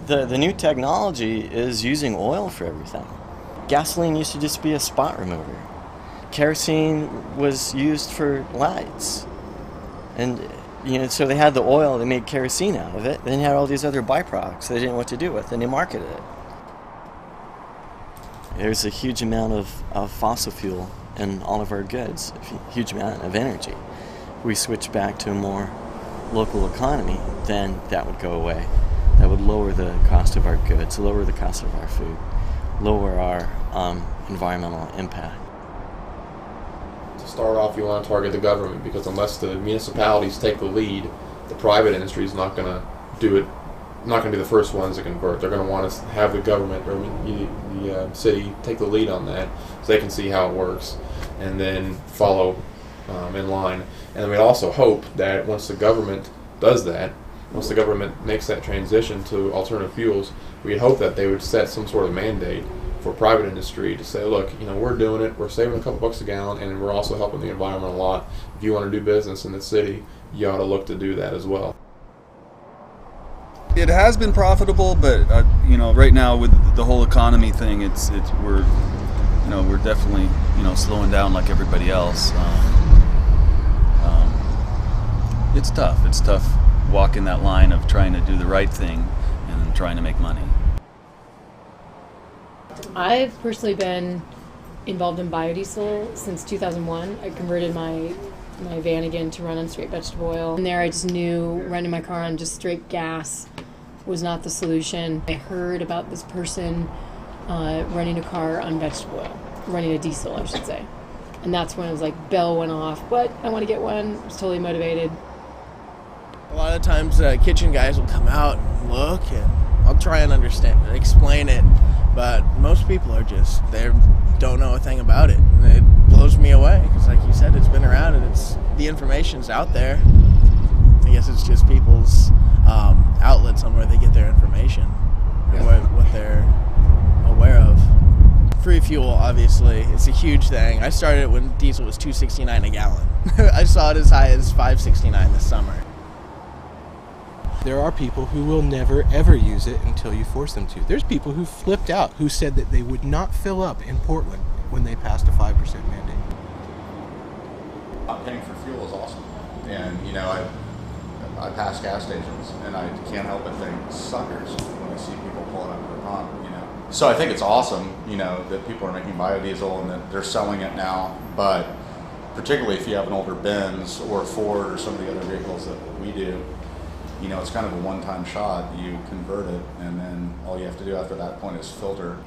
The new technology is using oil for everything. Gasoline used to just be a spot remover. Kerosene was used for lights. And so they had the oil, they made kerosene out of it, then they had all these other byproducts they didn't know what to do with, and they marketed it. There's a huge amount of fossil fuel in all of our goods, a huge amount of energy. If we switch back to a more local economy, then that would go away. That would lower the cost of our goods, lower the cost of our food, lower our environmental impact. To start off, you want to target the government, because unless the municipalities take the lead, the private industry is not going to do it. Not going to be the first ones to convert. They're going to want to have the government or the city take the lead on that, so they can see how it works, and then follow in line. And we'd also hope that once the government does that, once the government makes that transition to alternative fuels, we'd hope that they would set some sort of mandate for private industry to say, look, we're doing it, we're saving a couple bucks a gallon, and we're also helping the environment a lot. If you want to do business in the city, you ought to look to do that as well. It has been profitable, but right now with the whole economy thing, we're definitely slowing down like everybody else. It's tough. It's tough walking that line of trying to do the right thing and trying to make money. I've personally been involved in biodiesel since 2001. I converted my van again to run on straight vegetable oil. And there I just knew running my car on just straight gas was not the solution. I heard about this person running a car on vegetable oil, running a diesel, I should say. And that's when it was like, bell went off. What? I want to get one. I was totally motivated. A lot of times kitchen guys will come out and look, and I'll try and explain it, but most people are they don't know a thing about it. And it blows me away, because like you said, it's been around and the information's out there. I guess it's just people's outlets on where they get their information, what they're aware of. Free fuel, obviously, it's a huge thing. I started it when diesel was $2.69 a gallon. I saw it as high as $5.69 this summer. There are people who will never ever use it until you force them to. There's people who flipped out, who said that they would not fill up in Portland when they passed a 5% mandate. Paying for fuel is awesome. And, I pass gas stations and I can't help but think suckers when I see people pulling up to the pump, So I think it's awesome, that people are making biodiesel and that they're selling it now. But particularly if you have an older Benz or Ford or some of the other vehicles that we do, it's kind of a one-time shot. You convert it, and then all you have to do after that point is filter.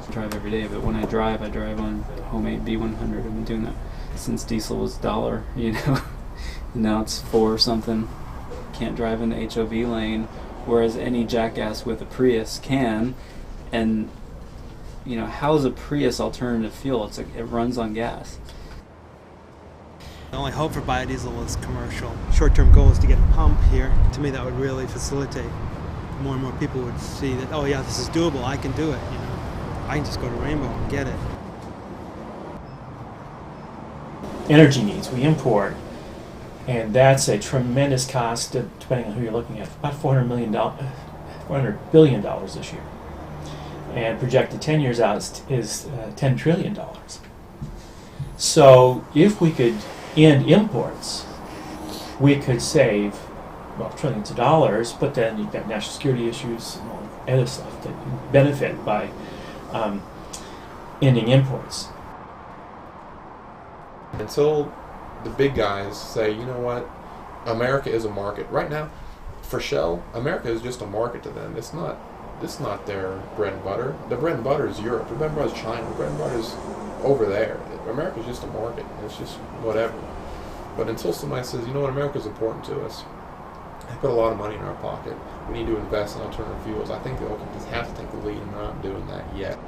I drive every day, but when I drive on homemade B100. I've been doing that since diesel was $1, Now it's $4 something. Can't drive in the HOV lane, whereas any jackass with a Prius can. And how's a Prius alternative fuel? It's like it runs on gas. The only hope for biodiesel is commercial. Short-term goal is to get a pump here. To me, that would really facilitate. More and more people would see that, oh yeah, this is doable, I can do it. I can just go to Rainbow and get it. Energy needs, we import, and that's a tremendous cost, depending on who you're looking at, about $400 billion this year. And projected 10 years out is $10 trillion. So if we could end imports, we could save, trillions of dollars, but then you've got national security issues and all other stuff that benefit by ending imports. Until the big guys say, you know what, America is a market. Right now, for Shell, America is just a market to them. It's not their bread and butter. The bread and butter is Europe. The bread and butter is China. The bread and butter is over there. America's just a market. It's just whatever. But until somebody says, you know what, America's important to us, they put a lot of money in our pocket. we need to invest in alternative fuels. I think the oil companies have to take the lead, and they're not doing that yet.